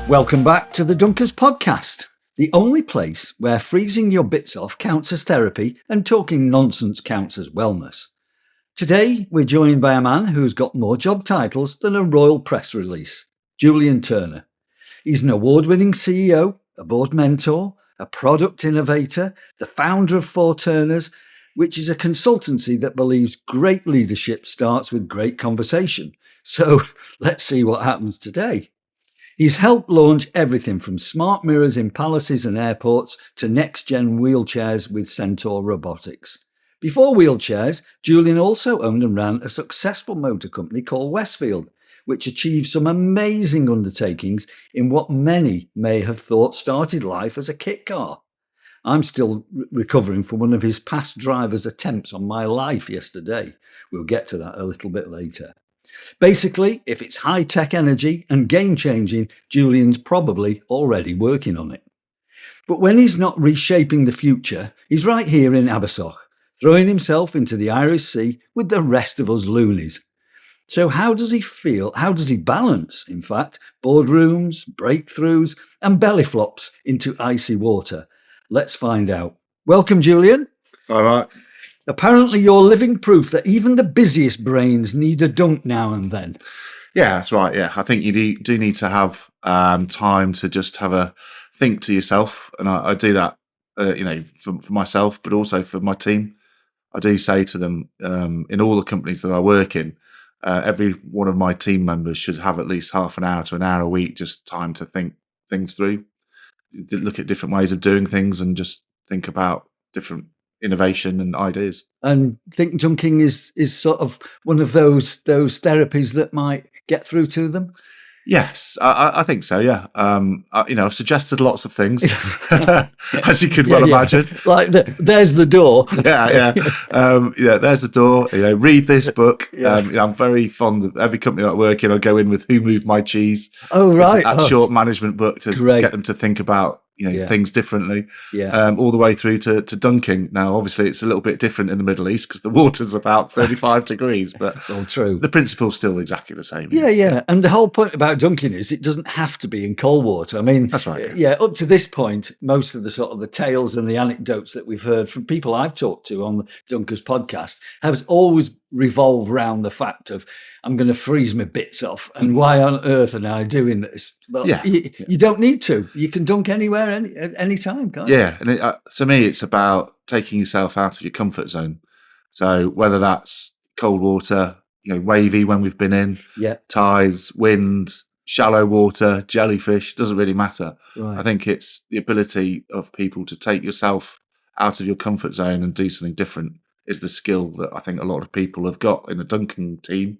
Welcome back to the Dunkers Podcast, the only place where freezing your bits off counts as therapy and talking nonsense counts as wellness. Today, we're joined by a man who's got more job titles than a royal press release, Julian Turner. He's an award-winning CEO, a board mentor, a product innovator, the founder of Four Turners, which is a consultancy that believes great leadership starts with great conversation. So let's see what happens today. He's helped launch everything from smart mirrors in palaces and airports to next-gen wheelchairs with Centaur Robotics. Before wheelchairs, Julian also owned and ran a successful motor company called Westfield, which achieved some amazing undertakings in what many may have thought started life as a kit car. I'm still recovering from one of his past drivers' attempts on my life yesterday. We'll get to that a little bit later. Basically, if it's high-tech energy and game-changing, Julian's probably already working on it. But when he's not reshaping the future, he's right here in Abersoch, throwing himself into the Irish Sea with the rest of us loonies. So how does he feel? How does he balance, in fact, boardrooms, breakthroughs, and belly flops into icy water? Let's find out. Welcome, Julian. All right. Apparently you're living proof that even the busiest brains need a dunk now and then. Yeah, that's right. Yeah, I think you do need to have time to just have a think to yourself. And I do that, for myself, but also for my team. I do say to them in all the companies that I work in, every one of my team members should have at least half an hour to an hour a week, just time to think things through, look at different ways of doing things and just think about different innovation and ideas. And think dunking is sort of one of those therapies that might get through to them? Yes, I think so. Yeah, I've suggested lots of things, as you could well imagine. Like there's the door. Yeah. There's the door. Read this book. I'm very fond of every company that I work in. I go in with "Who Moved My Cheese?" Oh, right. That short management book to get them to think about things differently. Yeah. All the way through to dunking. Now, obviously, it's a little bit different in the Middle East because the water's about 35 degrees, but all true. The principle's still exactly the same. Yeah. And the whole point about dunking is it doesn't have to be in cold water. I mean, that's right. Yeah. Up to this point, most of the sort of the tales and the anecdotes that we've heard from people I've talked to on the Dunkers podcast have always revolved around the fact of I'm going to freeze my bits off, and why on earth am I doing this? But you don't need to. You can dunk anywhere, any time, can't you? Yeah, and to me, it's about taking yourself out of your comfort zone. So whether that's cold water, wavy when we've been in, tides, wind, shallow water, jellyfish, doesn't really matter. Right. I think it's the ability of people to take yourself out of your comfort zone and do something different is the skill that I think a lot of people have got in the dunking team.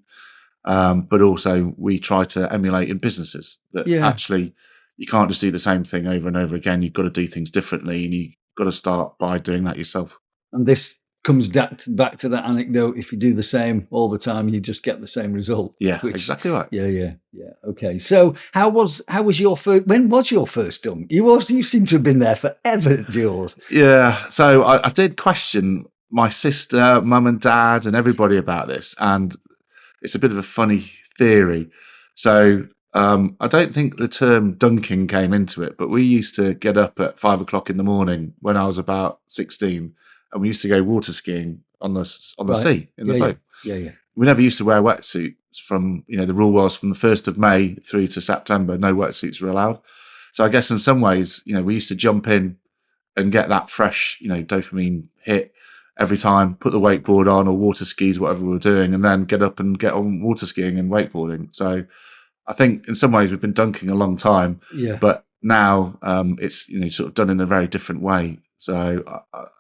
But also we try to emulate in businesses that actually you can't just do the same thing over and over again. You've got to do things differently, and you've got to start by doing that yourself. And this comes back to that anecdote. If you do the same all the time, you just get the same result. Yeah, exactly right. Yeah. Okay. So how was your first? When was your first dunk? You seem to have been there forever, Jules. Yeah. So I did question my sister, mum and dad, and everybody about this, and it's a bit of a funny theory. So I don't think the term dunking came into it, but we used to get up at 5 o'clock in the morning when I was about 16, and we used to go water skiing on the sea in the boat. Yeah. We never used to wear wetsuits from, the rule was from the 1st of May through to September, no wetsuits were allowed. So I guess in some ways, we used to jump in and get that fresh, dopamine hit every time, put the wakeboard on or water skis, whatever we were doing, and then get up and get on water skiing and wakeboarding. So I think in some ways we've been dunking a long time, but now it's sort of done in a very different way. So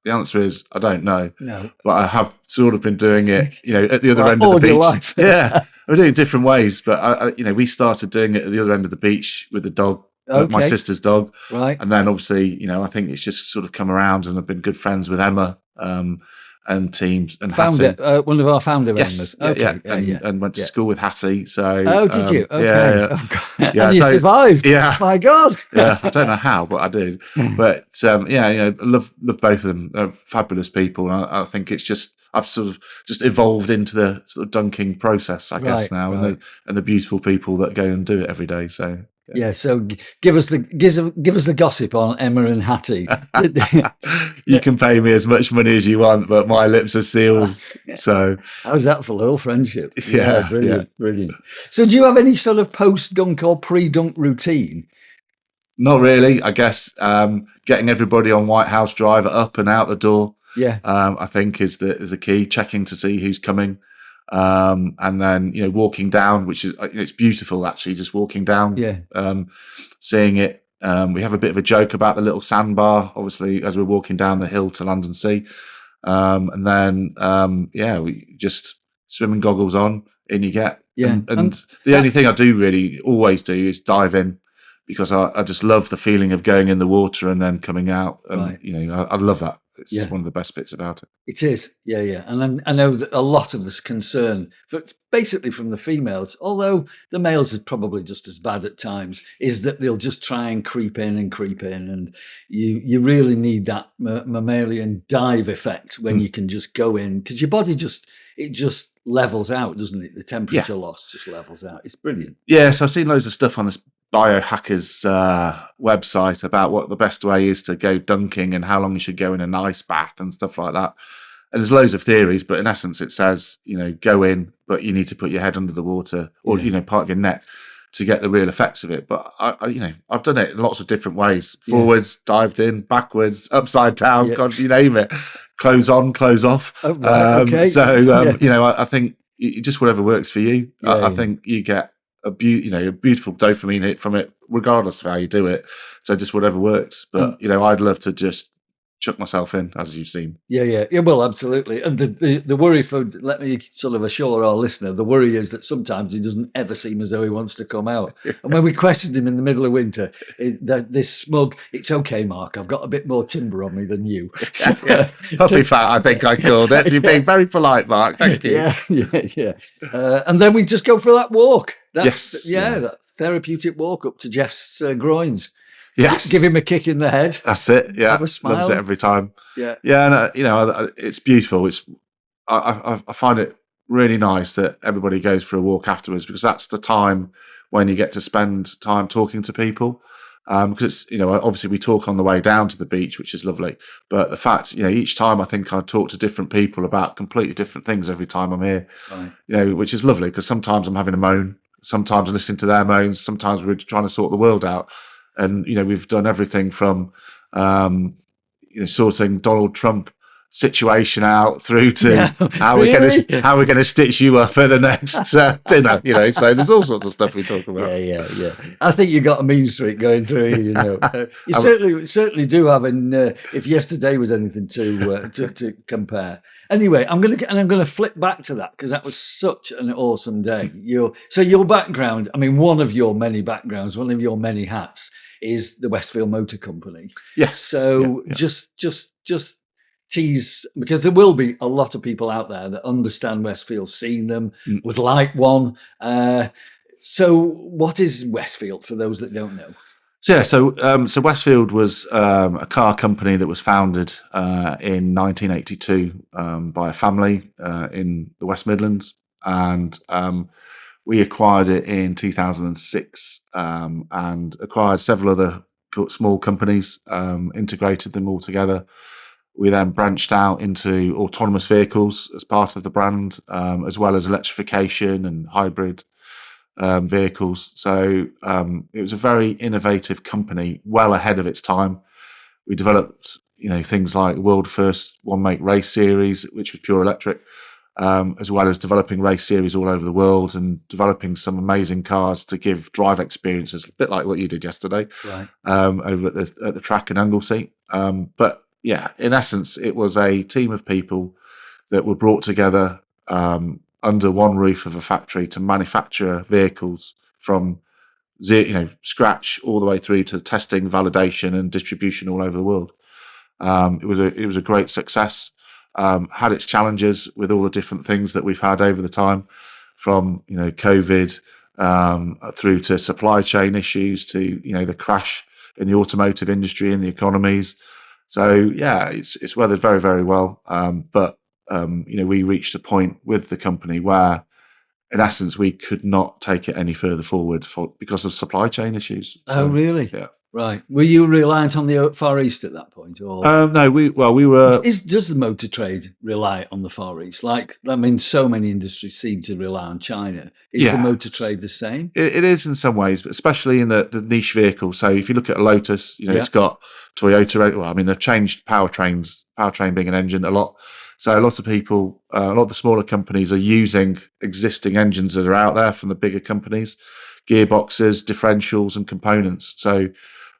the answer is I don't know. No, but I have sort of been doing it, at the other end of all the beach. Your life. Yeah, we're doing it different ways, but we started doing it at the other end of the beach with the dog. Okay. My sister's dog, right? And then obviously, I think it's just sort of come around, and I've been good friends with Emma and teams and founder, Hattie. One of our founder members. Okay. And went to school with Hattie. So did you? Okay. Yeah. Oh, and you survived. Yeah, my God. Yeah, I don't know how, but I did. But love both of them. They're fabulous people. And I think it's just I've sort of just evolved into the sort of dunking process, I guess now, and the beautiful people that go and do it every day. So. Yeah, so give us the gossip on Emma and Hattie. You can pay me as much money as you want, but my lips are sealed. So how's that for loyal friendship? yeah, Brilliant, brilliant. So do you have any sort of post-dunk or pre-dunk routine? Not really. I guess getting everybody on White House Drive up and out the door, Yeah, I think is the key. Checking to see who's coming, and then walking down, which is it's beautiful actually. Just walking down, yeah, seeing it. We have a bit of a joke about the little sandbar, obviously, as we're walking down the hill to Land and Sea, and then we just swimming goggles on, in you get. yeah. And the only thing I do really always do is dive in, because I just love the feeling of going in the water and then coming out. And, Right. I love that. It's one of the best bits about it. It is, yeah. And I know that a lot of this concern, basically from the females, although the males are probably just as bad at times, is that they'll just try and creep in, and you really need that mammalian dive effect when you can just go in, because your body just levels out, doesn't it? The temperature loss just levels out. It's brilliant. Yeah, so I've seen loads of stuff on this biohackers website about what the best way is to go dunking and how long you should go in an ice bath and stuff like that. And there's loads of theories, but in essence it says, go in, but you need to put your head under the water, or part of your neck, to get the real effects of it. But I've done it in lots of different ways. Forwards, dived in, backwards, upside down, God, you name it. Clothes on, clothes off. Oh, right, okay. So I think just whatever works for you. I think you get a beautiful dopamine hit from it, regardless of how you do it. So just whatever works. But I'd love to just chuck myself in, as you've seen. Yeah. Well, absolutely. And the worry, let me sort of assure our listener, the worry is that sometimes he doesn't ever seem as though he wants to come out. And when we questioned him in the middle of winter, this smug, "It's okay, Mark, I've got a bit more timber on me than you." So, Puppy fat, I think I called it. You're being very polite, Mark. Thank you. Yeah. And then we just go for that walk. That therapeutic walk up to Jeff's groins. Yes. Give him a kick in the head. That's it. Yeah. Have a smile. Loves it every time. Yeah. Yeah. And, it's beautiful. I find it really nice that everybody goes for a walk afterwards, because that's the time when you get to spend time talking to people. Because it's, obviously we talk on the way down to the beach, which is lovely. But the fact, each time I think I talk to different people about completely different things every time I'm here, right. Which is lovely, because sometimes I'm having a moan, sometimes I'm listening to their moans, sometimes we're trying to sort the world out. And, we've done everything from, sorting Donald Trump situation out through to how we're going to stitch you up for the next dinner, so there's all sorts of stuff we talk about. Yeah. I think you've got a mean streak going through you, you certainly do have, if yesterday was anything to compare. Anyway, I'm going to flip back to that, because that was such an awesome day. Your background, one of your many backgrounds, one of your many hats, is the Westfield Motor Company. Yes. So just tease, because there will be a lot of people out there that understand Westfield, seen them, would like one. So what is Westfield, for those that don't know? So Westfield was a car company that was founded in 1982 by a family in the West Midlands, and we acquired it in 2006 and acquired several other small companies, integrated them all together. We then branched out into autonomous vehicles as part of the brand, as well as electrification and hybrid vehicles. So it was a very innovative company, well ahead of its time. We developed, things like world first one make race series, which was pure electric, as well as developing race series all over the world and developing some amazing cars to give drive experiences, a bit like what you did yesterday, right. Over at the track in Anglesey. But yeah, in essence, it was a team of people that were brought together under one roof of a factory to manufacture vehicles from scratch all the way through to testing, validation, and distribution all over the world. It was a great success. Had its challenges with all the different things that we've had over the time, from COVID through to supply chain issues to the crash in the automotive industry and the economies. So yeah, it's weathered very, very well. But we reached a point with the company where in essence, we could not take it any further forward because of supply chain issues. Oh, really? Yeah. Right. Were you reliant on the Far East at that point, or No, we were. does the motor trade rely on the Far East? Like, I mean, so many industries seem to rely on China. Is the motor trade the same? It is in some ways, but especially in the niche vehicle. So if you look at a Lotus, it's got Toyota. Well, I mean, they've changed powertrain being an engine a lot. So a lot of people, a lot of the smaller companies are using existing engines that are out there from the bigger companies, gearboxes, differentials, and components. So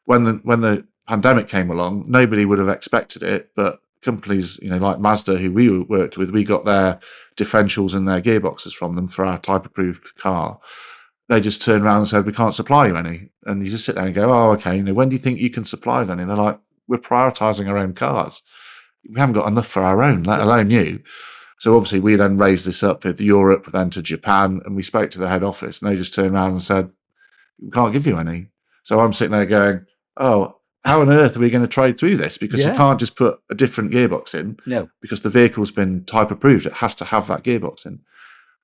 when the pandemic came along, nobody would have expected it, but companies, like Mazda, who we worked with, we got their differentials and their gearboxes from them for our type-approved car. They just turned around and said, we can't supply you any. And you just sit there and go, oh, okay, when do you think you can supply them? And they're like, we're prioritising our own cars. We haven't got enough for our own, let alone you. So obviously we then raised this up with Europe, then to Japan, and we spoke to the head office, and they just turned around and said, we can't give you any. So I'm sitting there going, oh, how on earth are we going to trade through this? Because you can't just put a different gearbox in. No. Because the vehicle's been type approved. It has to have that gearbox in.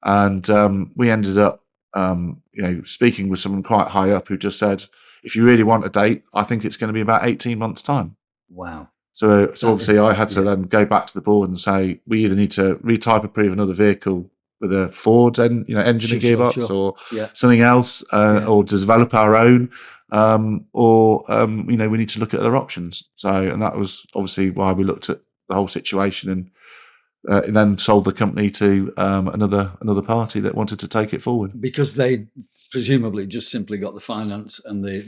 And we ended up, speaking with someone quite high up who just said, if you really want a date, I think it's going to be about 18 months' time. Wow. So obviously I had to then go back to the board and say, we either need to retype approve another vehicle with a Ford engine and gearbox or something else, or to develop our own, or we need to look at other options. So, and that was obviously why we looked at the whole situation and then sold the company to another party that wanted to take it forward. Because they presumably just simply got the finance and they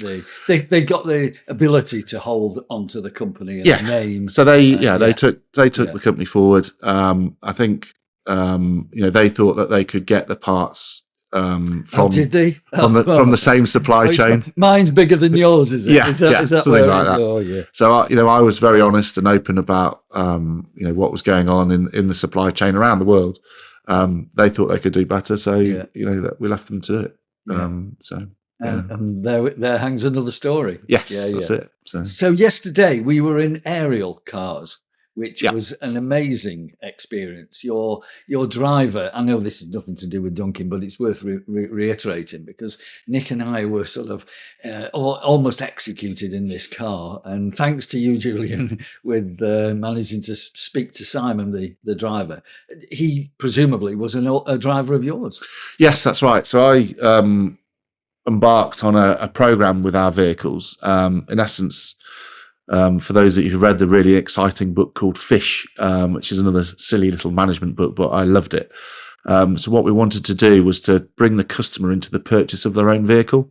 got the ability to hold onto the company and the name. So they took the company forward. I think they thought that they could get the parts from did they? from the same supply chain. Mine's bigger than yours, is it? Yeah, is that something like that. Oh, yeah. So I was very honest and open about what was going on in the supply chain around the world. They thought they could do better, so we left them to it. And there hangs another story. Yes, that's it. So yesterday we were in aerial cars, which was an amazing experience. Your driver, I know this has nothing to do with Duncan, but it's worth reiterating because Nick and I were sort of almost executed in this car. And thanks to you, Julian, with managing to speak to Simon, the driver. He presumably was a driver of yours. Yes, that's right. So I embarked on a program with our vehicles. In essence, for those that you've read the really exciting book called Fish, which is another silly little management book, but I loved it. So what we wanted to do was to bring the customer into the purchase of their own vehicle.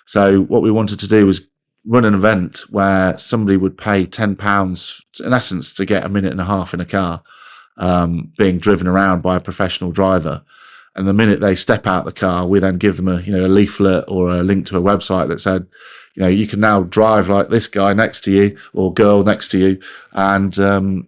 So what we wanted to do was run an event where somebody would pay £10, in essence, to get a minute and a half in a car, being driven around by a professional driver. And the minute they step out the car, we then give them a leaflet or a link to a website that said, you can now drive like this guy next to you or girl next to you, and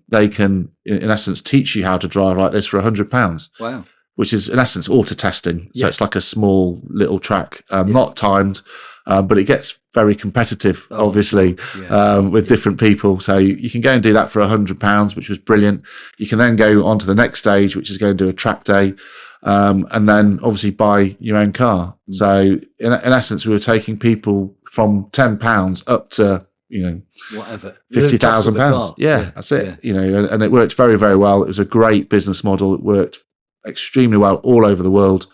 they can, in essence, teach you how to drive like this for £100. Wow. Which is, in essence, auto testing. So it's like a small little track, not timed, but it gets very competitive, obviously, with different people. So you can go and do that for £100, which was brilliant. You can then go on to the next stage, which is go and do a track day. And then obviously buy your own car. So in essence, we were taking people from £10 up to, whatever, £50,000. Yeah, that's it. And it worked very, very well. It was a great business model. It worked extremely well all over the world.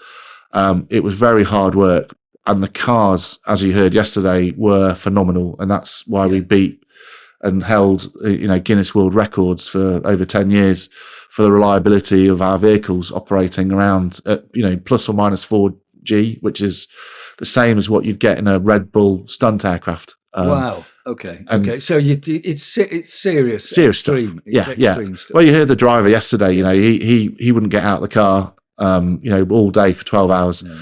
It was very hard work. And the cars, as you heard yesterday, were phenomenal. And that's why we beat and held, Guinness World Records for over 10 years for the reliability of our vehicles operating around, plus or minus 4G, which is the same as what you'd get in a Red Bull stunt aircraft. Wow. Okay. So it's serious. Serious extreme. Stuff. Extreme stuff. Well, you heard the driver yesterday. He wouldn't get out of the car. All day for 12 hours. No.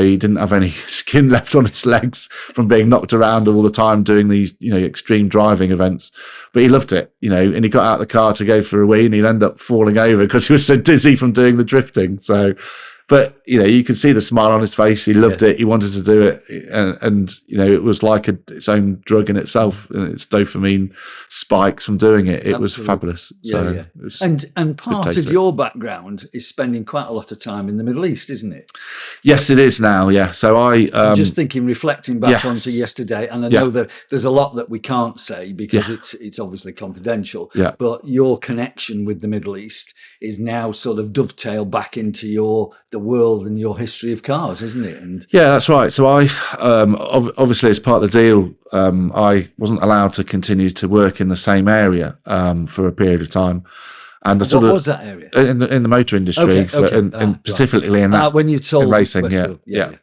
He didn't have any skin left on his legs from being knocked around all the time doing these, extreme driving events. But he loved it, and he got out of the car to go for a wee and he'd end up falling over because he was so dizzy from doing the drifting. So but you can see the smile on his face. He loved it. He wanted to do it, and it was like its own drug in itself. And its dopamine spikes from doing it. It was fabulous. It was and part of your background is spending quite a lot of time in the Middle East, isn't it? Yes, it is now. Yeah. So I'm just thinking, reflecting back onto yesterday, and I know that there's a lot that we can't say because it's obviously confidential. Yeah. But your connection with the Middle East is now sort of dovetailed back into the world and your history of cars, isn't it? And yeah, that's right. So I obviously, as part of the deal, I wasn't allowed to continue to work in the same area for a period of time. And what was that area? In the motor industry, and specifically in that when you told in racing, Westfield. yeah.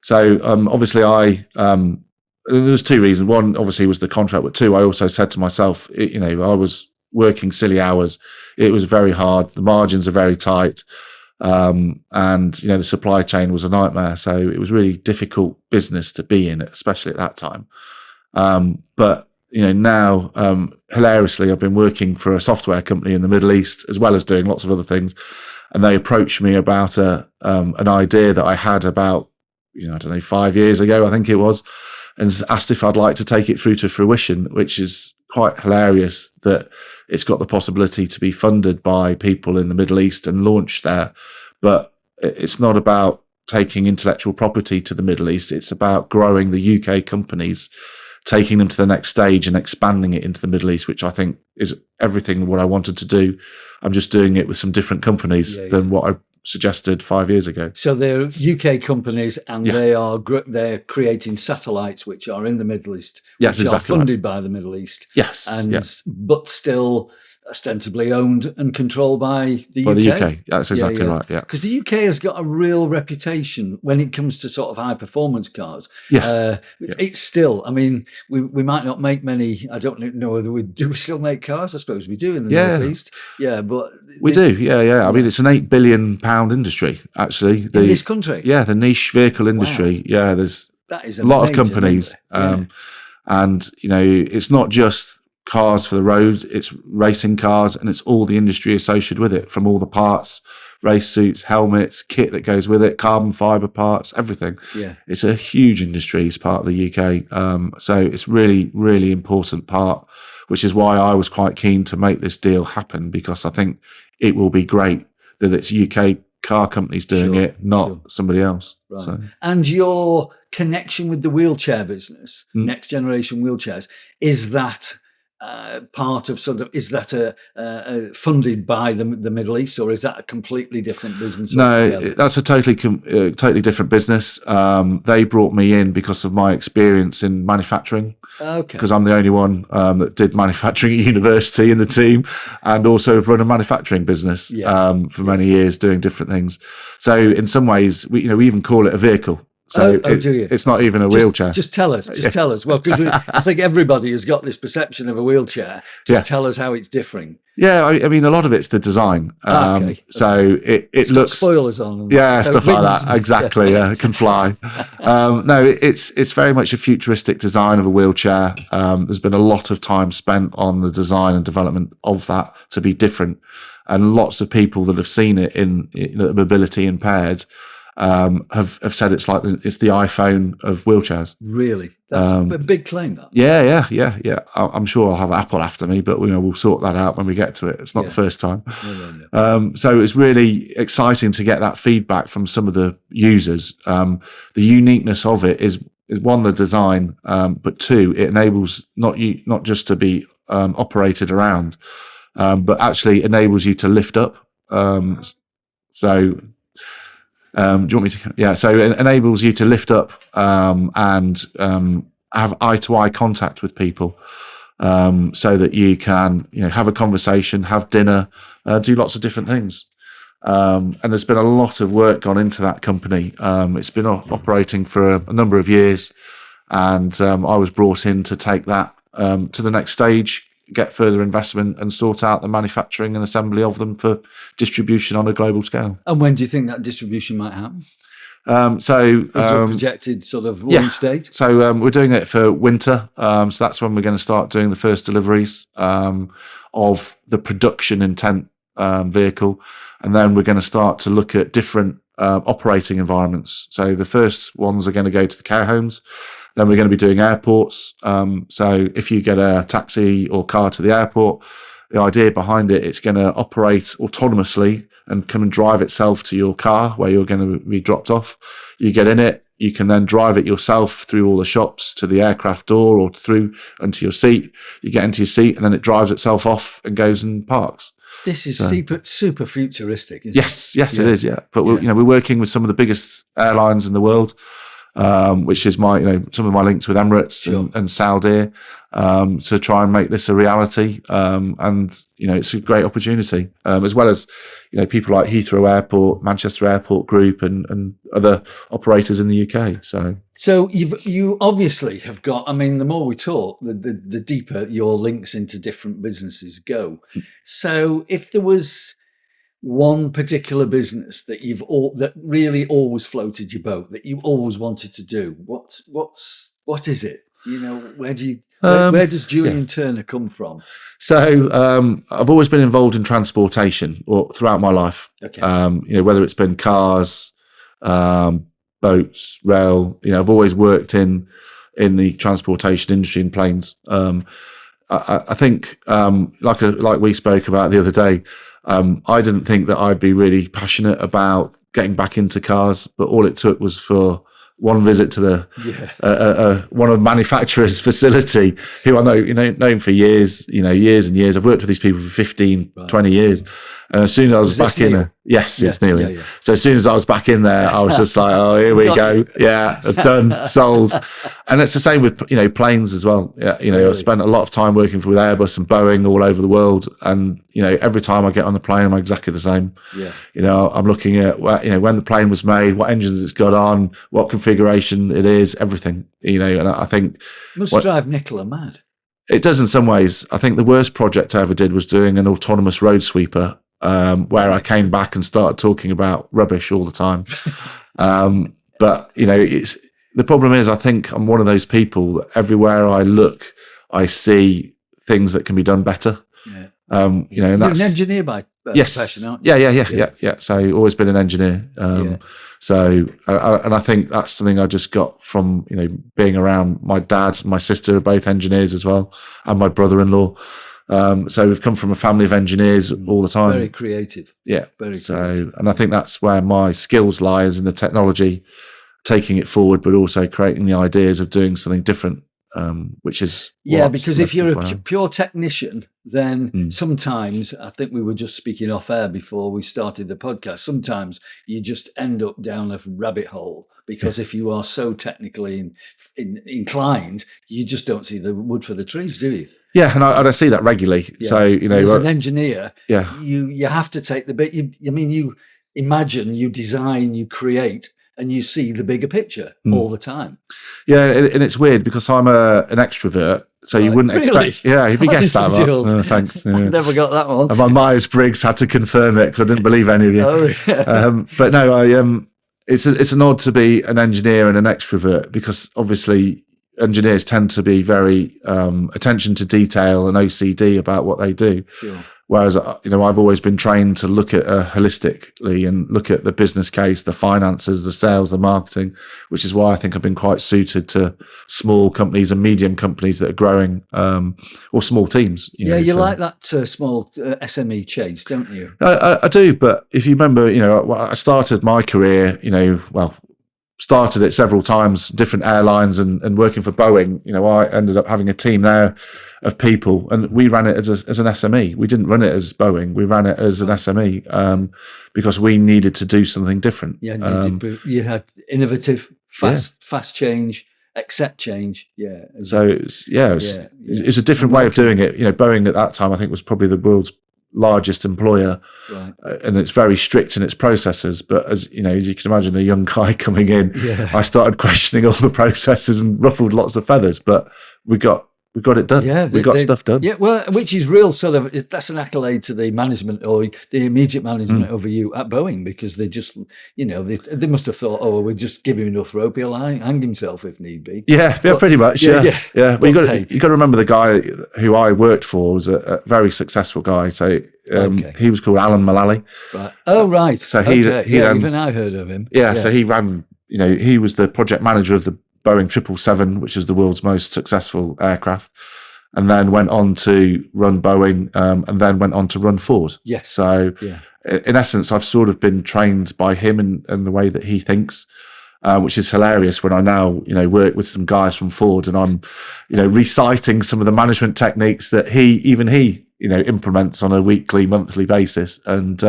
So obviously, there's two reasons. One, obviously, was the contract. But two, I also said to myself, I was working silly hours. It was very hard. The margins are very tight, and the supply chain was a nightmare. So it was really difficult business to be in, especially at that time. But now, hilariously, I've been working for a software company in the Middle East, as well as doing lots of other things. And they approached me about an idea that I had about, 5 years ago, I think it was, and asked if I'd like to take it through to fruition, which is quite hilarious that it's got the possibility to be funded by people in the Middle East and launched there. But it's not about taking intellectual property to the Middle East. It's about growing the UK companies, taking them to the next stage and expanding it into the Middle East, which I think is everything what I wanted to do. I'm just doing it with some different companies than what I suggested 5 years ago. So they're UK companies, and they're creating satellites which are in the Middle East, which are funded by the Middle East. Yes, but still ostensibly owned and controlled by the UK. By the UK, that's exactly right. Yeah, because the UK has got a real reputation when it comes to sort of high performance cars. It's still. I mean, we might not make many. I don't know whether we still make cars. I suppose we do in the Northeast. Yeah, but we do. Yeah. I mean, it's an £8 billion industry actually. In this country. Yeah, the niche vehicle industry. Wow. Yeah, there's a lot of companies, and it's not just cars for the road, it's racing cars, and it's all the industry associated with it, from all the parts, race suits, helmets, kit that goes with it, carbon fiber parts, everything. It's a huge industry as part of the UK, so it's really, really important part, which is why I was quite keen to make this deal happen, because I think it will be great that it's UK car companies doing it, not somebody else. Right. So. And your connection with the wheelchair business, next generation wheelchairs, is that part of is that funded by the Middle East, or is that a completely different business? No, that's a totally different business. They brought me in because of my experience in manufacturing. Okay. Because I'm the only one that did manufacturing at university in the team, and also have run a manufacturing business for many years, doing different things. So in some ways, we even call it a vehicle. So it's not even a wheelchair. Just tell us. Tell us. Well, because I think everybody has got this perception of a wheelchair. Just tell us how it's differing. Yeah, I mean, a lot of it's the design. So it looks spoilers on. Stuff like that. Exactly. It can fly. No, it's very much a futuristic design of a wheelchair. There's been a lot of time spent on the design and development of that to be different, and lots of people that have seen it in mobility impaired have said it's the iPhone of wheelchairs. Really? That's a big claim, that. Yeah. I'm sure I'll have Apple after me, but we'll sort that out when we get to it. It's not the first time. No. So it's really exciting to get that feedback from some of the users. The uniqueness of it is one, the design, but two, it enables not just to be operated around, but actually enables you to lift up. Do you want me to? Yeah. So it enables you to lift up and have eye-to-eye contact with people, so that you can have a conversation, have dinner, do lots of different things. And there's been a lot of work gone into that company. It's been operating for a number of years, and I was brought in to take that to the next stage, get further investment, and sort out the manufacturing and assembly of them for distribution on a global scale. And when do you think that distribution might happen? Is there a projected sort of launch date? So we're doing it for winter. So that's when we're going to start doing the first deliveries of the production intent vehicle. And then we're going to start to look at different operating environments. So the first ones are going to go to the care homes. Then we're going to be doing airports. So if you get a taxi or car to the airport, the idea behind it, it's going to operate autonomously and come and drive itself to your car where you're going to be dropped off. You get in it, you can then drive it yourself through all the shops to the aircraft door or through into your seat. You get into your seat and then it drives itself off and goes and parks. This is super futuristic, isn't it? Yes, it is. Yeah, but we're working with some of the biggest airlines in the world, which is my some of my links with Emirates and Saudi, to try and make this a reality. And it's a great opportunity, as well as people like Heathrow Airport, Manchester Airport Group, and other operators in the UK. So you obviously have got. I mean, the more we talk, the deeper your links into different businesses go. So if there was one particular business that that really always floated your boat, that you always wanted to do, what is it? Where does Julian Turner come from? So I've always been involved in transportation throughout my life. Okay. Whether it's been cars, boats, rail. I've always worked in the transportation industry in planes. I think like we spoke about the other day. I didn't think that I'd be really passionate about getting back into cars, but all it took was for one visit to one of the manufacturer's facility, who I known for years, years and years. I've worked with these people for 15, 20 years. And as soon as I was back in there, it's Neil. Yeah. So as soon as I was back in there, I was just like, oh, here we go. Yeah, done, sold. And it's the same with, planes as well. Yeah, I've spent a lot of time working with Airbus and Boeing all over the world. And, every time I get on the plane, I'm exactly the same. Yeah. I'm looking at, when the plane was made, what engines it's got on, what configuration it is, everything, and I think. Must drive Nicola mad. It does in some ways. I think the worst project I ever did was doing an autonomous road sweeper, where I came back and started talking about rubbish all the time. But the problem is, I think I'm one of those people that everywhere I look, I see things that can be done better. Yeah. And you're that's an engineer by profession, aren't you? Yeah. So I've always been an engineer. So, and I think that's something I just got from, being around my dad, my sister are both engineers as well, and my brother-in-law. So we've come from a family of engineers all the time. Very creative. Yeah. Very creative. And I think that's where my skills lie, is in the technology, taking it forward, but also creating the ideas of doing something different, which is. Because if you're a pure technician, then sometimes, I think we were just speaking off air before we started the podcast, sometimes you just end up down a rabbit hole, because if you are so technically inclined, you just don't see the wood for the trees, do you? Yeah, and I see that regularly. Yeah. So, as an engineer, you have to take the bit. You imagine, you design, you create, and you see the bigger picture all the time. Yeah, and it's weird because I'm an extrovert, so you wouldn't expect. Yeah, if you guessed that, thanks. Yeah. I never got that one. And my Myers-Briggs had to confirm it because I didn't believe any of you. Oh, yeah. But no, it's an odd to be an engineer and an extrovert, because obviously engineers tend to be very attention to detail and OCD about what they do. Sure. Whereas, I've always been trained to look at holistically and look at the business case, the finances, the sales, the marketing, which is why I think I've been quite suited to small companies and medium companies that are growing, or small teams. You like that small SME chase, don't you? I do, but if you remember, I started my career, started it several times, different airlines, and working for Boeing. I ended up having a team there of people, and we ran it as an SME. We didn't run it as Boeing. We ran it as an SME because we needed to do something different. Yeah, you had innovative, fast change, accept change. Yeah. So it's a different way of doing it. Boeing at that time, I think, was probably the world's largest employer, right. And it's very strict in its processes. But as you can imagine, a young guy coming in, I started questioning all the processes and ruffled lots of feathers. But we got we got it done. Yeah, we got stuff done. Yeah, well, which is real sort of, that's an accolade to the management or the immediate management over you at Boeing, because they just, they must have thought, oh, well, we'll just give him enough rope, he'll hang himself if need be. Yeah, pretty much. Yeah. But you got to remember the guy who I worked for was a very successful guy. So he was called Alan Mullally. Right. Oh, right. So he even I heard of him. Yeah. So he ran. He was the project manager of the Boeing 777, which is the world's most successful aircraft, and then went on to run Boeing, and then went on to run Ford. Yes. So in essence, I've sort of been trained by him in the way that he thinks, which is hilarious when I now, work with some guys from Ford and I'm, reciting some of the management techniques that he implements on a weekly, monthly basis. And,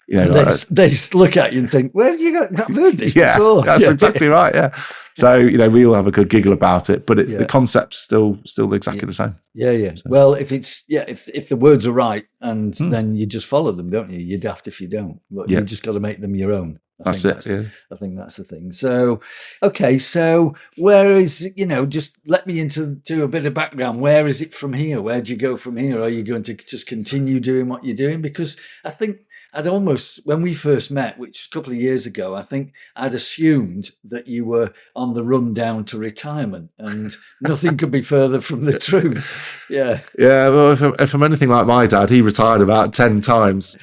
they just look at you and think, where have you got heard this before? That's exactly right. Yeah. So, we all have a good giggle about it, but the concept's still exactly the same. Yeah. So. Well, if the words are right, and then you just follow them, don't you? You're daft if you don't, but you just got to make them your own. I think that's the thing. So, okay. So where is, just let me into a bit of background. Where is it from here? Where do you go from here? Are you going to just continue doing what you're doing? Because I think when we first met, which was a couple of years ago, I think I'd assumed that you were on the run down to retirement, and nothing could be further from the truth. Yeah. Yeah. Well, if I'm anything like my dad, he retired about 10 times.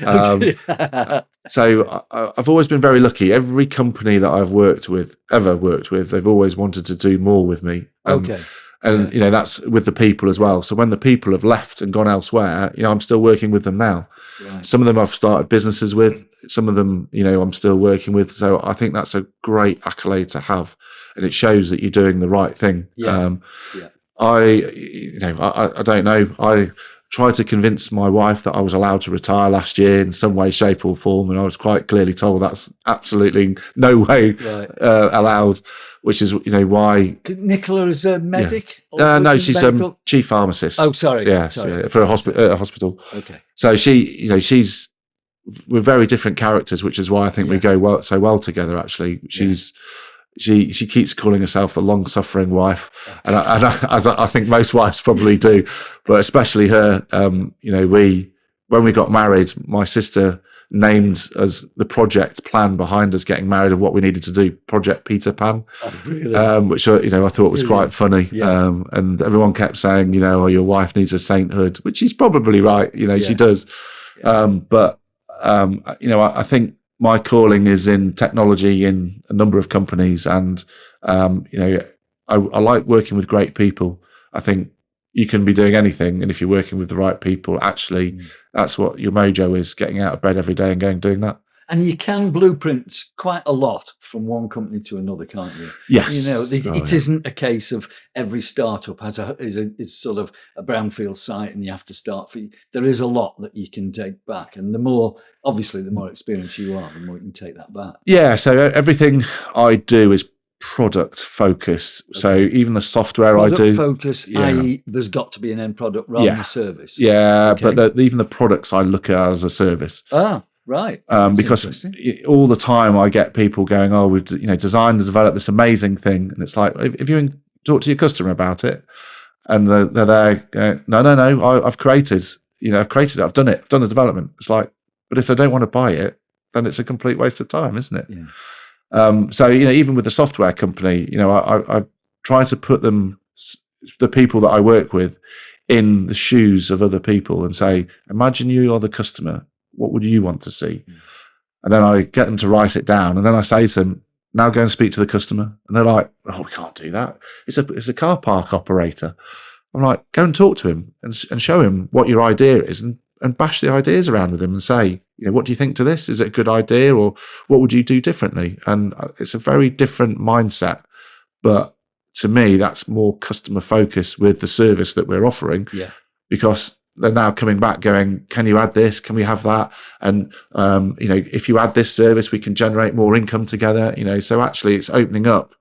So I've always been very lucky. Every company that I've ever worked with, they've always wanted to do more with me. Okay. And, that's with the people as well. So when the people have left and gone elsewhere, I'm still working with them now. Right. Some of them I've started businesses with. Some of them, I'm still working with. So I think that's a great accolade to have. And it shows that you're doing the right thing. Yeah. I don't know. I tried to convince my wife that I was allowed to retire last year in some way, shape or form. And I was quite clearly told that's absolutely no way allowed, which is, why. Nicola is a medic? Yeah. No, she's a chief pharmacist. Oh, sorry. Yes, sorry. For a hospital. Okay. So we're very different characters, which is why I think we go so well together, actually. She keeps calling herself the long-suffering wife, and I think most wives probably do, but especially her. When we got married, my sister named as the project plan behind us getting married of what we needed to do, Project Peter Pan. Oh, really? Which I thought was quite funny. Yeah. And everyone kept saying, your wife needs a sainthood, which she's probably right. She does. Yeah. I think my calling is in technology in a number of companies, and I like working with great people. I think you can be doing anything, and if you're working with the right people, actually, that's what your mojo is: getting out of bed every day and doing that. And you can blueprint quite a lot from one company to another, can't you? Yes. It isn't a case of every startup is sort of a brownfield site and you have to start. There is a lot that you can take back. And the more experienced you are, the more you can take that back. Yeah. So everything I do is product focused. Okay. So even the software product I do. Focus, i.e. there's got to be an end product rather than a service. Yeah. Okay. But even the products I look at as a service. Ah. Right. Because all the time I get people going, oh, we've designed and developed this amazing thing. And it's like, if you talk to your customer about it and they're there going, no, I've created it. I've done it. I've done the development. It's like, but if they don't want to buy it, then it's a complete waste of time, isn't it? Yeah. So, even with the software company, I try to put the people that I work with in the shoes of other people and say, imagine you are the customer. What would you want to see? And then I get them to write it down. And then I say to them, now go and speak to the customer. And they're like, oh, we can't do that. It's a car park operator. I'm like, go and talk to him and show him what your idea is and bash the ideas around with him and say, what do you think to this? Is it a good idea, or what would you do differently? And it's a very different mindset. But to me, that's more customer focused with the service that we're offering. Yeah. Because they're now coming back going, can you add this? Can we have that? And, if you add this service, we can generate more income together, so actually it's opening up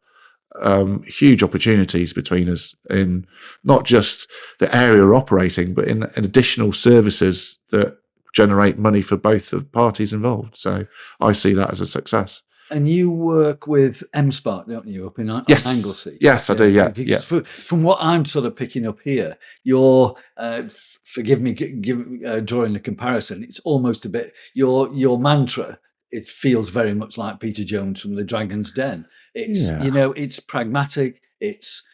huge opportunities between us in not just the area we're operating, but in additional services that generate money for both the parties involved. So I see that as a success. And you work with M-Spark, don't you, up in Yes. Anglesey? Yes, I do. Yeah. Yeah. From what I'm sort of picking up here, your forgive me drawing a comparison. It's almost a bit your mantra. It feels very much like Peter Jones from the Dragon's Den. It's it's pragmatic. It's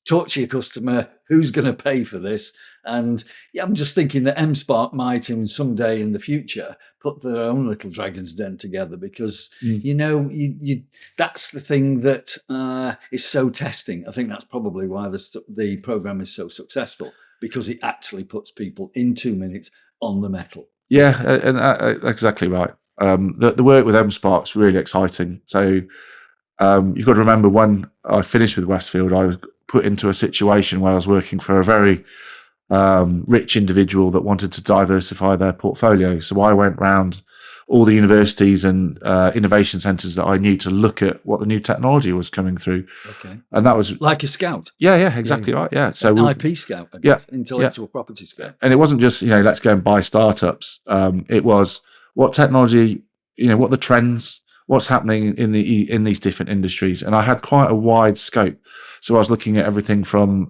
talk to your customer. Who's going to pay for this? And I'm just thinking that M-Spark might, in someday in the future, put their own little Dragon's Den together because that's the thing that is so testing. I think that's probably why the program is so successful, because it actually puts people in 2 minutes on the metal. Yeah, and exactly right. The work with M-Spark's really exciting. So you've got to remember, when I finished with Westfield, I was put into a situation where I was working for a very rich individual that wanted to diversify their portfolio. So I went round all the universities and innovation centres that I knew to look at what the new technology was coming through. Okay. And that was like a scout. Yeah, exactly right. Yeah. So an IP scout, I guess, intellectual property scout. And it wasn't just, let's go and buy startups. It was what technology, what the trends, what's happening in these different industries. And I had quite a wide scope. So I was looking at everything from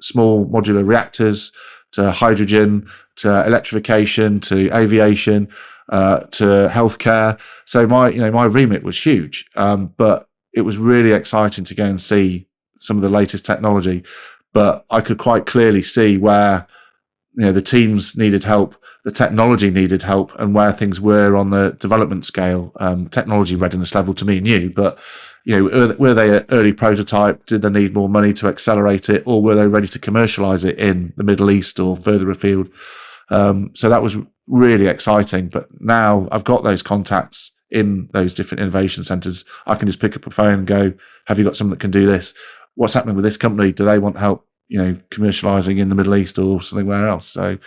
small modular reactors to hydrogen, to electrification, to aviation, to healthcare. So my remit was huge, but it was really exciting to go and see some of the latest technology. But I could quite clearly see where the teams needed help, the technology needed help, and where things were on the development scale, technology readiness level to me new. But were they an early prototype? Did they need more money to accelerate it, or were they ready to commercialize it in the Middle East or further afield? So that was really exciting. But now I've got those contacts in those different innovation centres. I can just pick up a phone and go, have you got someone that can do this? What's happening with this company? Do they want help, commercialising in the Middle East or somewhere else? So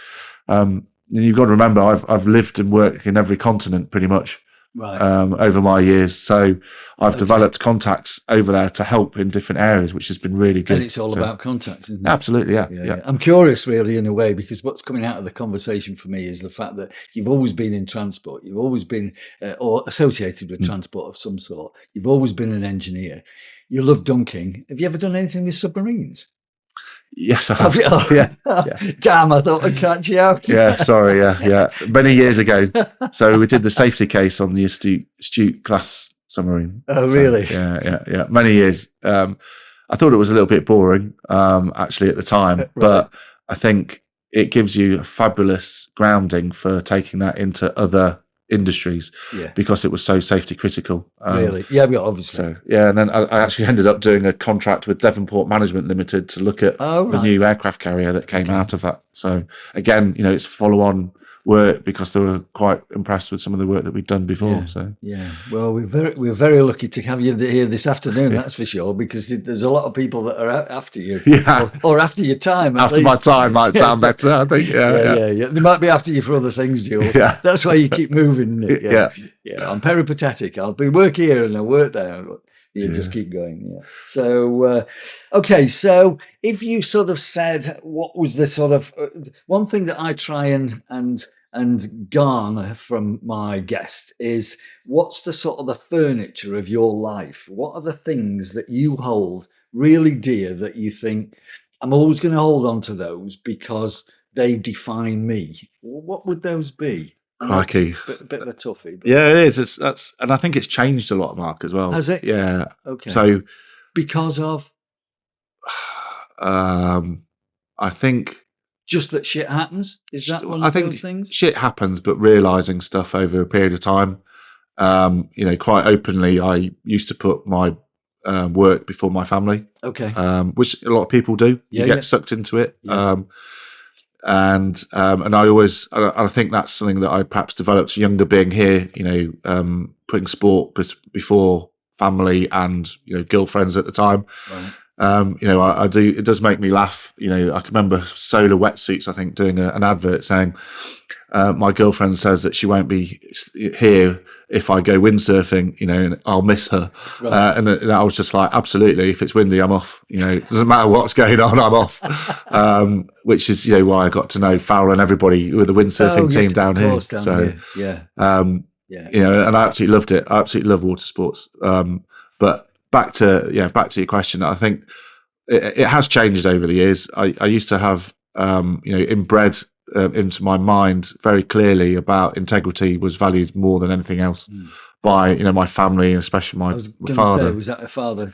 you've got to remember, I've lived and worked in every continent pretty much. Right. Over my years. So I've developed contacts over there to help in different areas, which has been really good. And it's all about contacts, isn't it? Absolutely, yeah. I'm curious, really, in a way, because what's coming out of the conversation for me is the fact that you've always been in transport. You've always been or associated with transport of some sort. You've always been an engineer. You love dunking. Have you ever done anything with submarines? Yes, I have. Yeah. Damn, I thought I'd catch you out. Yeah, sorry. Yeah. Many years ago. So we did the safety case on the Astute class submarine. Oh, really? Yeah. Many years. I thought it was a little bit boring, actually, at the time. Right. But I think it gives you a fabulous grounding for taking that into other industries, because it was so safety critical. Really? Yeah, obviously. So and then I actually ended up doing a contract with Devonport Management Limited to look at the new aircraft carrier that came out of that. So again, it's follow-on work, because they were quite impressed with some of the work that we'd done before. Well, we're very lucky to have you here this afternoon. That's for sure, because there's a lot of people that are after you, or after your time. After my time might sound better, I think. Yeah. They might be after you for other things, Jules. That's why you keep moving. I'm peripatetic. I'll be work here and I'll work there. Just keep going. So, okay. So if you sort of said, what was the sort of one thing that I try and garner from my guest is, what's the sort of the furniture of your life? What are the things that you hold really dear that you think, I'm always going to hold on to those because they define me? What would those be? Crikey. A bit of a toughie. But... Yeah, it is. And I think it's changed a lot, Mark, as well. Has it? Yeah. Okay. So because of I think just that shit happens. Is that one of those things? Shit happens, but realizing stuff over a period of time. Quite openly, I used to put my work before my family. Okay. Which a lot of people do. You get sucked into it. Yeah. And I think that's something that I perhaps developed younger, being here, putting sport before family and, girlfriends at the time. Right. I do, it does make me laugh. I can remember Solar Wetsuits, I think, doing an advert saying, my girlfriend says that she won't be here if I go windsurfing, and I'll miss her. Right. And I was just like, absolutely, if it's windy, I'm off. It doesn't matter what's going on, I'm off. Which is, why I got to know Farrell and everybody with the windsurfing team down here. Yeah. You know, and I absolutely loved it. I absolutely love water sports. But back to your question, I think it has changed over the years. I used to have, inbred into my mind very clearly about integrity was valued more than anything else by, my family, especially my I was going to father. say, was that a father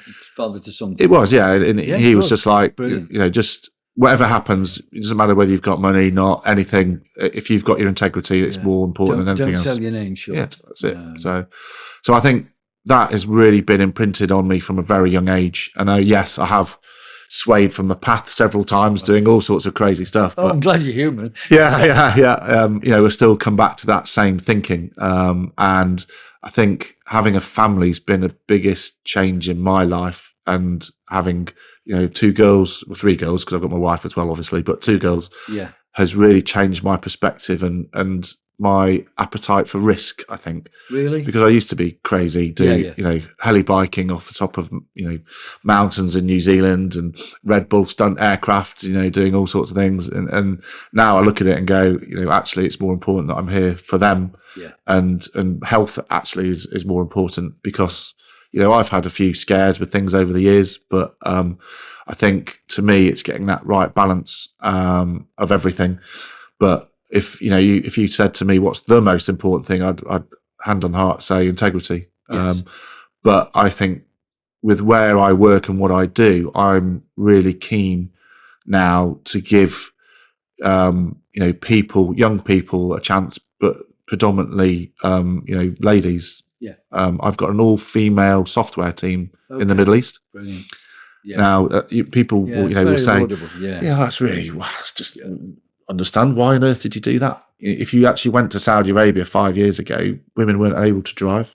to son? It was, yeah. And he was just like, Brilliant. just whatever happens, it doesn't matter whether you've got money, not anything. If you've got your integrity, it's more important than anything else. Don't sell your name short. Yeah, that's it. So I think that has really been imprinted on me from a very young age. And yes, I have swayed from the path several times, doing all sorts of crazy stuff. But I'm glad you're human. Yeah. We'll still come back to that same thinking. And I think having a family's been the biggest change in my life, and having, 2 girls, or 3 girls, because I've got my wife as well, obviously, but 2 girls has really changed my perspective and my appetite for risk, I think. Really? Because I used to be crazy, heli biking off the top of, mountains in New Zealand, and Red Bull stunt aircraft, doing all sorts of things. And now I look at it and go, actually it's more important that I'm here for them. Yeah. And health actually is more important, because, I've had a few scares with things over the years, but I think to me it's getting that right balance of everything. But if you said to me what's the most important thing, I'd hand on heart say integrity. Yes. But I think with where I work and what I do, I'm really keen now to give young people a chance, but predominantly ladies. Yeah. I've got an all-female software team in the Middle East. Brilliant. Yeah. Now people will say, laudable. that's really, that's just understand, why on earth did you do that? If you actually went to Saudi Arabia 5 years ago, women weren't able to drive,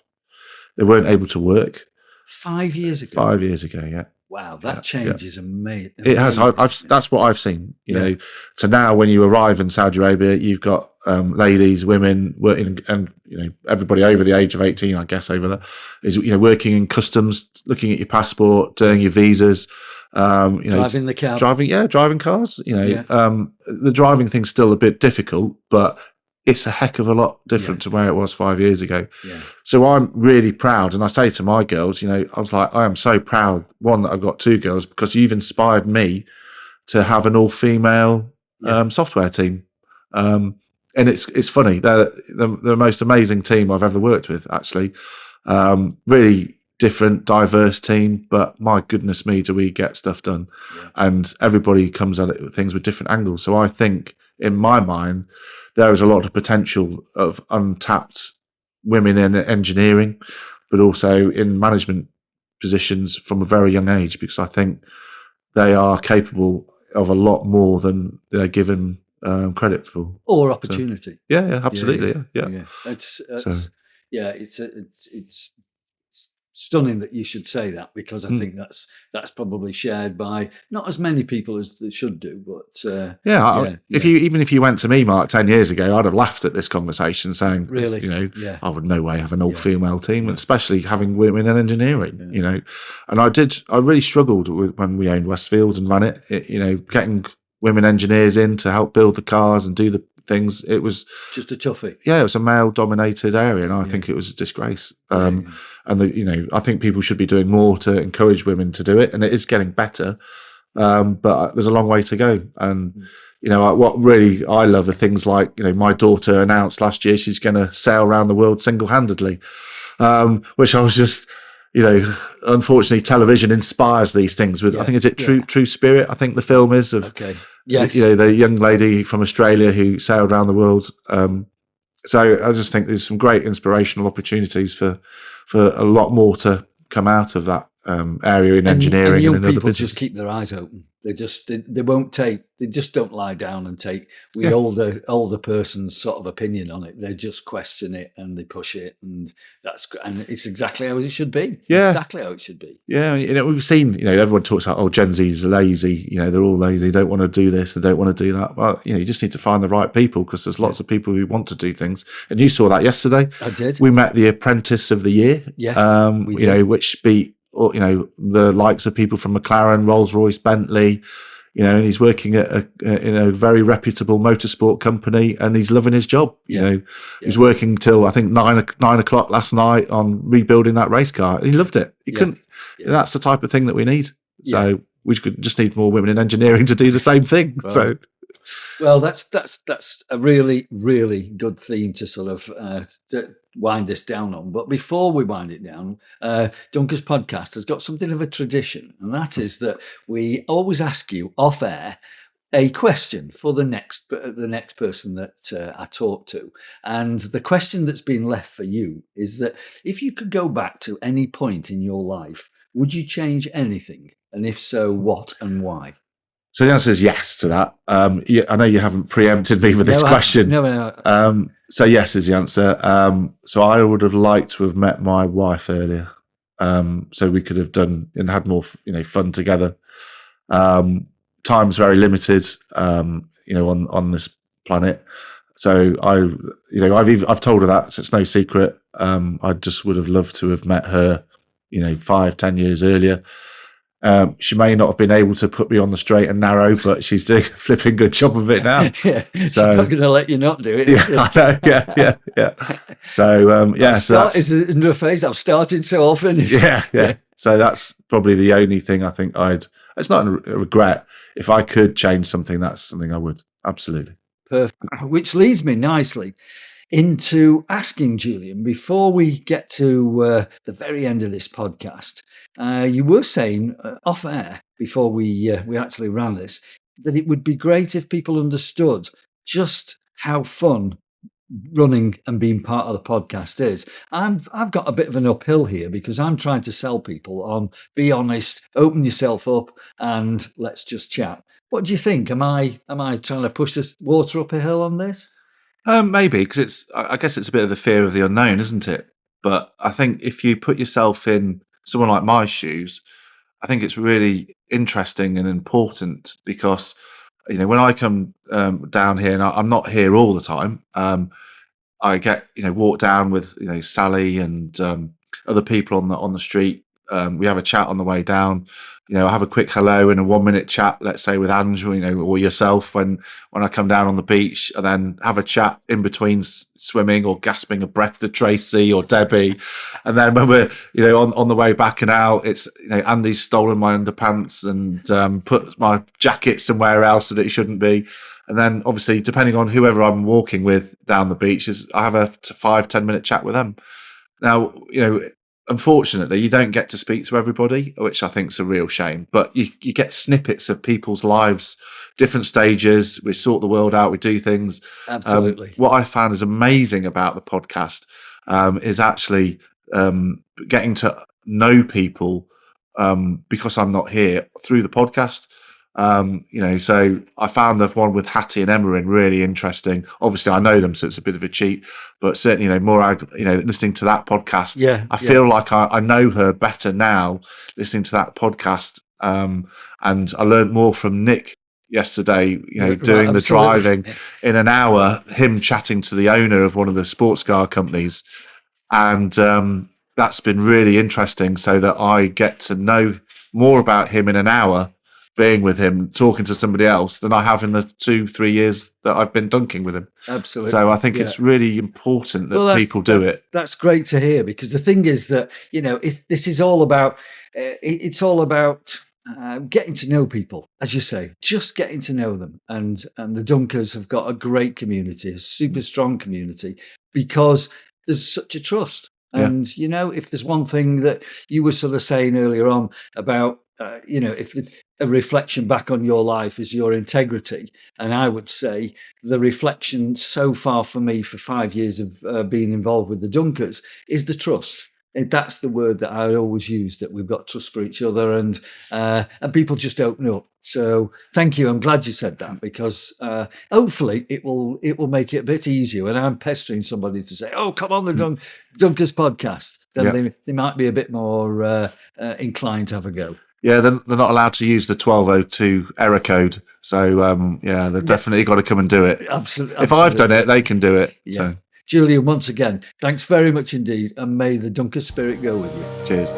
they weren't able to work. 5 years ago. 5 years ago, yeah. Wow, that change is amazing. It has. That's what I've seen. So now when you arrive in Saudi Arabia, you've got ladies, women working, and everybody over the age of 18, I guess, over there is working in customs, looking at your passport, doing your visas. Driving the car. Driving cars. The driving thing's still a bit difficult, but it's a heck of a lot different to where it was 5 years ago. Yeah. So I'm really proud. And I say to my girls, I was like, I am so proud, one, that I've got 2 girls, because you've inspired me to have an all-female software team. And it's funny. They're the most amazing team I've ever worked with, actually. Really different, diverse team, but my goodness me, do we get stuff done. Yeah. And everybody comes at it with things with different angles. So I think, in my mind, there is a lot of potential of untapped women in engineering, but also in management positions from a very young age, because I think they are capable of a lot more than they're given credit for. Or opportunity. So, absolutely. Yeah. It's stunning that you should say that, because I think that's probably shared by not as many people as they should do. But if you went to me, Mark, 10 years ago, I'd have laughed at this conversation, saying, really, I would no way have an all-female team, especially having women in engineering. And I really struggled with when we owned Westfield and ran it. Getting women engineers in to help build the cars and do the things. It was just a toughie. Yeah, it was a male-dominated area, and I think it was a disgrace. And I think people should be doing more to encourage women to do it, and it is getting better. But there's a long way to go. And what really I love are things like my daughter announced last year she's going to sail around the world single-handedly, which I was just. Unfortunately, television inspires these things. With I think is it True Spirit? I think the film is of yes, the young lady from Australia who sailed around the world. So I just think there's some great inspirational opportunities for a lot more to come out of that area in engineering. And young and in people other just keep their eyes open. They won't take. They just don't lie down and take the older person's sort of opinion on it. They just question it and they push it, and it's exactly how it should be. Yeah, exactly how it should be. Yeah, we've seen. Everyone talks about Gen Z's lazy. They're all lazy. They don't want to do this. They don't want to do that. Well, you just need to find the right people, because there's lots of people who want to do things. And you saw that yesterday. I did. We met the Apprentice of the Year. Yes, which beat the likes of people from McLaren, Rolls-Royce, Bentley, and he's working at a very reputable motorsport company, and he's loving his job. He was working till I think 9 o'clock last night on rebuilding that race car. And he loved it. He couldn't. That's the type of thing that we need. So we could just need more women in engineering to do the same thing. Right. So. Well, that's a really, really good theme to sort of to wind this down on. But before we wind it down, Dunker's podcast has got something of a tradition, and that is that we always ask you off air a question for the next person that I talk to. And the question that's been left for you is that if you could go back to any point in your life, would you change anything? And if so, what and why? So the answer is yes to that. I know you haven't preempted me with this question. No. So yes is the answer. So I would have liked to have met my wife earlier, so we could have done and had more, fun together. Time's very limited, on this planet. So I've told her that, so it's no secret. I just would have loved to have met her, 5-10 years earlier. She may not have been able to put me on the straight and narrow, but she's doing a flipping good job of it now. She's not going to let you not do it. Yeah, I know. Yeah. So, it's in the phase. I've started, so I'll finish. Yeah. So that's probably the only thing I think it's not a regret. If I could change something, that's something I would. Absolutely. Perfect. Which leads me nicely into asking Julian, before we get to the very end of this podcast, you were saying off air before we actually ran this, that it would be great if people understood just how fun running and being part of the podcast is. I've got a bit of an uphill here because I'm trying to sell people on be honest, open yourself up, and let's just chat. What do you think? Am I trying to push this water up a hill on this? Maybe, because I guess it's a bit of the fear of the unknown, isn't it? But I think if you put yourself in someone like my shoes, I think it's really interesting and important because, when I come down here, and I'm not here all the time, I get, walk down with, Sally and other people on the street. We have a chat on the way down. I have a quick hello and a 1-minute chat, let's say with Andrew, or yourself when I come down on the beach, and then have a chat in between swimming or gasping a breath to Tracy or Debbie. And then when we're, on the way back and out, it's, Andy's stolen my underpants and put my jacket somewhere else that it shouldn't be. And then obviously, depending on whoever I'm walking with down the beach, I have a 5-10 minute chat with them. Now, unfortunately, you don't get to speak to everybody, which I think is a real shame. But you get snippets of people's lives, different stages. We sort the world out. We do things. Absolutely. What I found is amazing about the podcast is actually getting to know people because I'm not here through the podcast. So I found the one with Hattie and Emma in really interesting. Obviously, I know them, so it's a bit of a cheat, but certainly, Morag, listening to that podcast, I feel like I know her better now listening to that podcast. And I learned more from Nick yesterday, doing the driving in an hour, him chatting to the owner of one of the sports car companies. And that's been really interesting, so that I get to know more about him in an hour being with him, talking to somebody else, than I have in the 2-3 years that I've been dunking with him. Absolutely. So I think it's really important that people do it. That's great to hear, because the thing is that, this is all about, it's all about getting to know people, as you say, just getting to know them. And the Dunkers have got a great community, a super strong community, because there's such a trust. And, if there's one thing that you were sort of saying earlier on about, if a reflection back on your life is your integrity, and I would say the reflection so far for me for 5 years of being involved with the Dunkers is the trust. That's the word that I always use, that we've got trust for each other, and people just open up. So thank you. I'm glad you said that, because hopefully it will make it a bit easier. And I'm pestering somebody to say, "Oh, come on, the Dunkers podcast." Then they might be a bit more inclined to have a go. Yeah, they're not allowed to use the 1202 error code. So, they've definitely got to come and do it. Absolutely. If I've done it, they can do it. Yeah. So. Julian, once again, thanks very much indeed, and may the Dunker spirit go with you. Cheers.